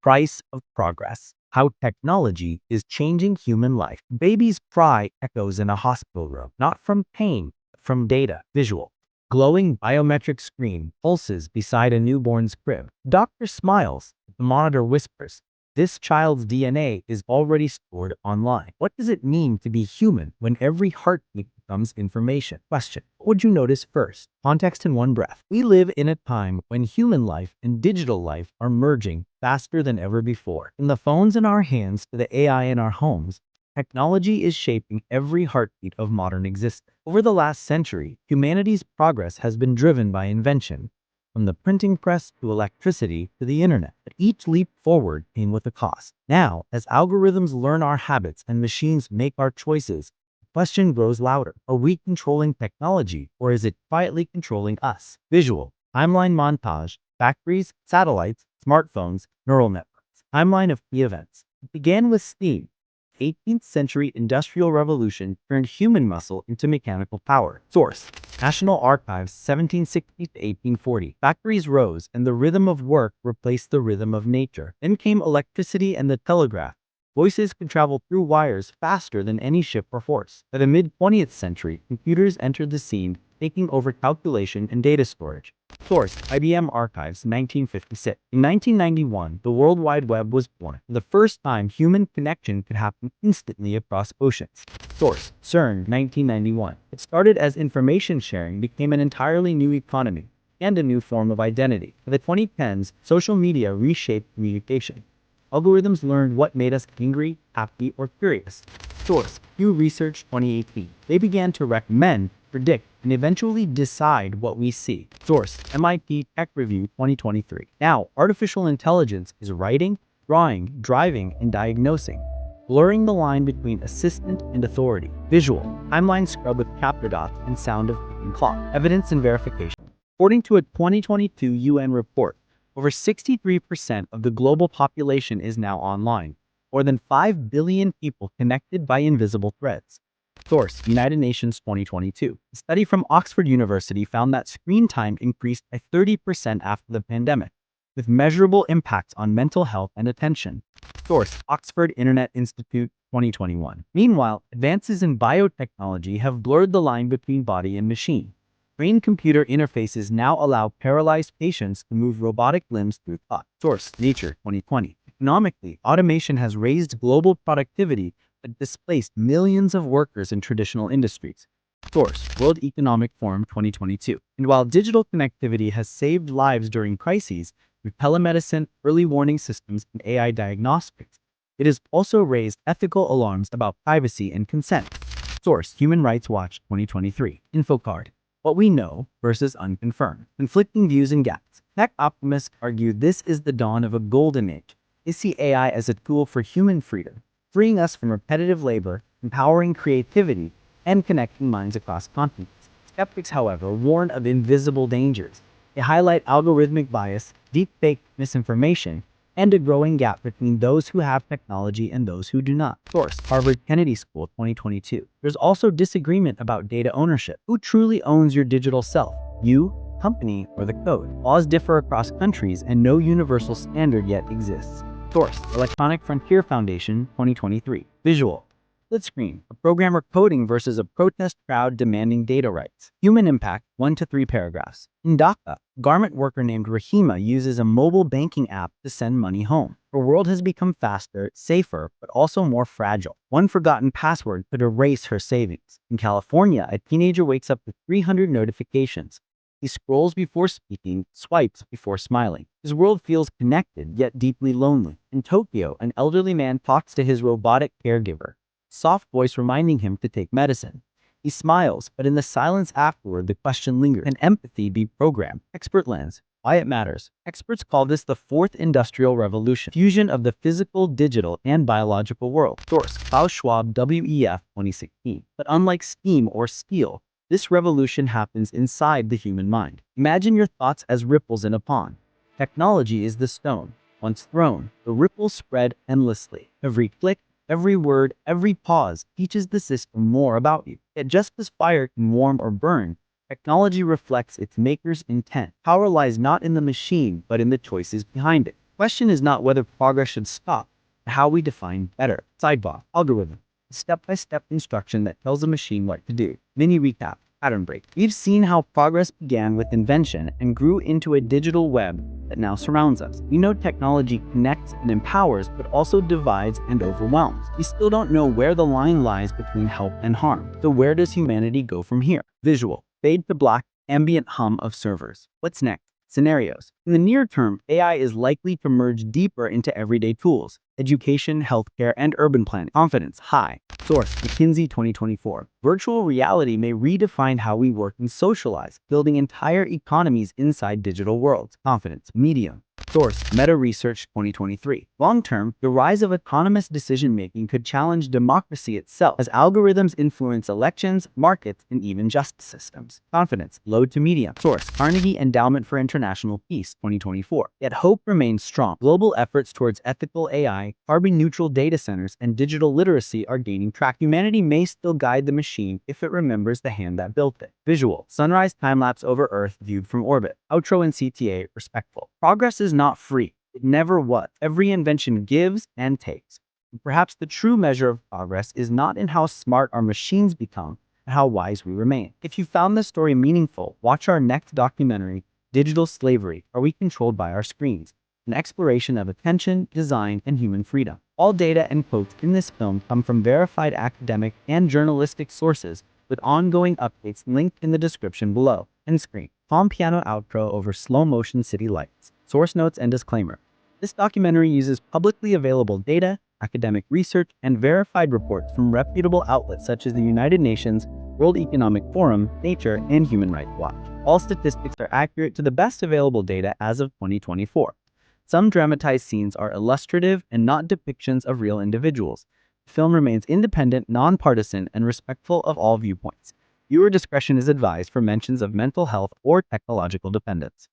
price of progress. How technology is changing human life. Baby's cry echoes in a hospital room, not from pain, but from data. Visual. Glowing biometric screen pulses beside a newborn's crib. Doctor smiles. The monitor whispers, "This child's DNA is already stored online." What does it mean to be human when every heartbeat becomes information? Question. What would you notice first? Context in one breath. We live in a time when human life and digital life are merging faster than ever before. From the phones in our hands to the AI in our homes, technology is shaping every heartbeat of modern existence. Over the last century, humanity's progress has been driven by invention, from the printing press to electricity to the internet. But each leap forward came with a cost. Now, as algorithms learn our habits and machines make our choices, the question grows louder. Are we controlling technology, or is it quietly controlling us? Visual. Timeline montage. Factories, satellites, smartphones, neural networks. Timeline of key events. It began with steam. 18th century industrial revolution turned human muscle into mechanical power. Source. National Archives, 1760 to 1840. Factories rose, and the rhythm of work replaced the rhythm of nature. Then came electricity and the telegraph. Voices could travel through wires faster than any ship or horse. By the mid-20th century, computers entered the scene, taking over calculation and data storage. Source. IBM Archives, 1956. In 1991, the World Wide Web was born. For the first time, human connection could happen instantly across oceans. Source. CERN, 1991. It started as information sharing, became an entirely new economy, and a new form of identity. In the 2010s, social media reshaped communication. Algorithms learned what made us angry, happy, or curious. Source. Pew Research, 2018. They began to recommend, predict, and eventually decide what we see. Source. MIT Tech Review, 2023. Now, artificial intelligence is writing, drawing, driving, and diagnosing, blurring the line between assistant and authority. Visual. Timeline scrub with chapter dots and sound of ticking clock. Evidence and verification. According to a 2022 UN report, over 63% of the global population is now online. More than 5 billion people connected by invisible threads. Source. United Nations 2022. A study from Oxford University found that screen time increased by 30% after the pandemic, with measurable impacts on mental health and attention. Source. Oxford Internet Institute 2021. Meanwhile, advances in biotechnology have blurred the line between body and machine. Brain-computer interfaces now allow paralyzed patients to move robotic limbs through thought. Source. Nature 2020. Economically, automation has raised global productivity but displaced millions of workers in traditional industries. Source. World Economic Forum 2022. And while digital connectivity has saved lives during crises through telemedicine, early warning systems, and AI diagnostics, it has also raised ethical alarms about privacy and consent. Source. Human Rights Watch 2023. Infocard. What we know versus unconfirmed. Conflicting views and gaps. Tech optimists argue this is the dawn of a golden age. They see AI as a tool for human freedom, freeing us from repetitive labor, empowering creativity, and connecting minds across continents. Skeptics, however, warn of invisible dangers. They highlight algorithmic bias, deepfake misinformation, and a growing gap between those who have technology and those who do not. Source. Harvard Kennedy School 2022. There's also disagreement about data ownership. Who truly owns your digital self? You, company, or the code? Laws differ across countries and no universal standard yet exists. Source. Electronic Frontier Foundation 2023. Visual. Split screen. A programmer coding versus a protest crowd demanding data rights. Human impact, 1 to 3 paragraphs. In Dhaka, a garment worker named Rahima uses a mobile banking app to send money home. Her world has become faster, safer, but also more fragile. One forgotten password could erase her savings. In California, a teenager wakes up to 300 notifications. He scrolls before speaking, swipes before smiling. His world feels connected, yet deeply lonely. In Tokyo, an elderly man talks to his robotic caregiver, soft voice reminding him to take medicine. He smiles, but in the silence afterward, the question lingers. Can empathy be programmed? Expert lens. Why it matters. Experts call this the fourth industrial revolution, fusion of the physical, digital, and biological world. Source. Klaus Schwab, WEF 2016. But unlike steam or steel, this revolution happens inside the human mind. Imagine your thoughts as ripples in a pond. Technology is the stone. Once thrown, the ripples spread endlessly. Every click, every word, every pause teaches the system more about you. Yet just as fire can warm or burn, technology reflects its maker's intent. Power lies not in the machine, but in the choices behind it. Question is not whether progress should stop, but how we define better. Sidebar, algorithm, a step-by-step instruction that tells a machine what to do. Mini recap, pattern break. We've seen how progress began with invention and grew into a digital web that now surrounds us. We know technology connects and empowers, but also divides and overwhelms. We still don't know where the line lies between help and harm. So where does humanity go from here? Visual, fade to black, ambient hum of servers. What's next? Scenarios. In the near term, AI is likely to merge deeper into everyday tools. Education, healthcare, and urban planning. Confidence high. Source, McKinsey 2024. Virtual reality may redefine how we work and socialize, building entire economies inside digital worlds. Confidence medium. Source, Meta Research 2023. Long-term, the rise of autonomous decision-making could challenge democracy itself as algorithms influence elections, markets, and even justice systems. Confidence, low to medium. Source, Carnegie Endowment for International Peace 2024. Yet hope remains strong. Global efforts towards ethical AI, carbon-neutral data centers, and digital literacy are gaining traction. Humanity may still guide the machine if it remembers the hand that built it. Visual, sunrise time-lapse over Earth viewed from orbit. Outro and CTA, respectful. Progress is not free. It never was. Every invention gives and takes. And perhaps the true measure of progress is not in how smart our machines become, but how wise we remain. If you found this story meaningful, watch our next documentary, Digital Slavery: Are We Controlled by Our Screens? An exploration of attention, design, and human freedom. All data and quotes in this film come from verified academic and journalistic sources, with ongoing updates linked in the description below. End screen. Calm piano outro over slow motion city lights. Source notes and disclaimer. This documentary uses publicly available data, academic research, and verified reports from reputable outlets such as the United Nations, World Economic Forum, Nature, and Human Rights Watch. All statistics are accurate to the best available data as of 2024. Some dramatized scenes are illustrative and not depictions of real individuals. The film remains independent, nonpartisan, and respectful of all viewpoints. Viewer discretion is advised for mentions of mental health or technological dependence.